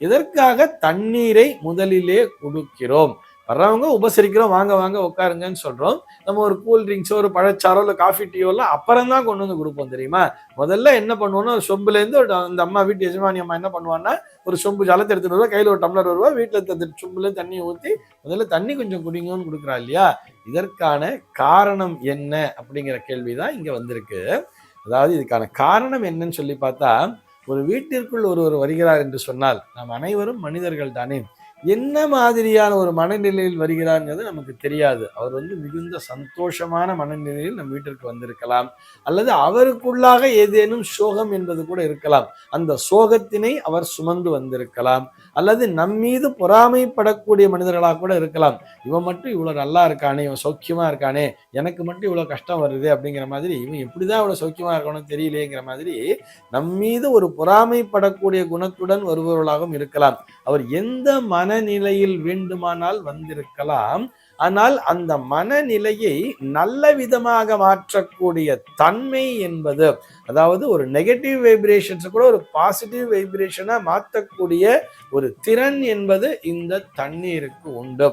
இதற்காக தண்ணீரை முதலிலே கொடுக்கிறோம். வர்றவங்க உபசரிக்கிறோம், வாங்க வாங்க உட்காருங்கன்னு சொல்றோம். நம்ம ஒரு கூல் ட்ரிங்க்ஸோ ஒரு பழச்சாரோ இல்லை காஃபி டீயோ எல்லாம் அப்புறம் தான் கொண்டு வந்து கொடுப்போம் தெரியுமா. முதல்ல என்ன பண்ணுவோம்னா சொம்புலேருந்து அந்த அம்மா வீட்டு எஜமானி அம்மா என்ன பண்ணுவாங்கன்னா ஒரு சொம்பு ஜலத்தை எடுத்துட்டு வருவா, கையில் ஒரு டம்ளர் வருவா, வீட்டில் சொம்புல தண்ணி ஊற்றி முதல்ல தண்ணி கொஞ்சம் குடிங்கன்னு கொடுக்குறா இல்லையா. இதற்கான காரணம் என்ன அப்படிங்கிற கேள்விதான் இங்க வந்திருக்கு. அதாவது இதுக்கான காரணம் என்னன்னு சொல்லி பார்த்தா, ஒரு வீட்டிற்குள் ஒருவர் வருகிறார் என்று சொன்னால் நாம் அனைவரும் மனிதர்கள் தானே. என்ன மாதிரியான ஒரு மனநிலையில் வருகிறார்ங்கிறது நமக்கு தெரியாது. அவர் மிகுந்த சந்தோஷமான மனநிலையில் நம் வீட்டிற்கு வந்திருக்கலாம், அல்லது அவருக்குள்ளாக ஏதேனும் சோகம் என்பது கூட இருக்கலாம். அந்த சோகத்தினை அவர் சுமந்து வந்திருக்கலாம், அல்லது நம் மீது பொறாமைப்படக்கூடிய மனிதர்களாக கூட இருக்கலாம். இவன் மட்டும் இவ்வளவு நல்லா இருக்கானே, இவன் சௌக்கியமா இருக்கானே, எனக்கு மட்டும் இவ்வளவு கஷ்டம் வருது அப்படிங்கிற மாதிரி, இவன் எப்படிதான் இவ்வளவு சௌக்கியமா இருக்கணும்னு தெரியலேங்கிற மாதிரி நம் மீது ஒரு பொறாமைப்படக்கூடிய குணத்துடன் வருபவர்களாகவும் இருக்கலாம். அவர் எந்த மனநிலையில் வேண்டுமானால் வந்திருக்கலாம். ஆனால் அந்த மனநிலையை நல்ல விதமாக மாற்றக்கூடிய தன்மை என்பது, அதாவது ஒரு நெகட்டிவ் வைப்ரேஷன்ஸ் கூட ஒரு பாசிட்டிவ் வைப்ரேஷனா மாற்றக்கூடிய ஒரு திறன் என்பது இந்த தண்ணீருக்கு உண்டு.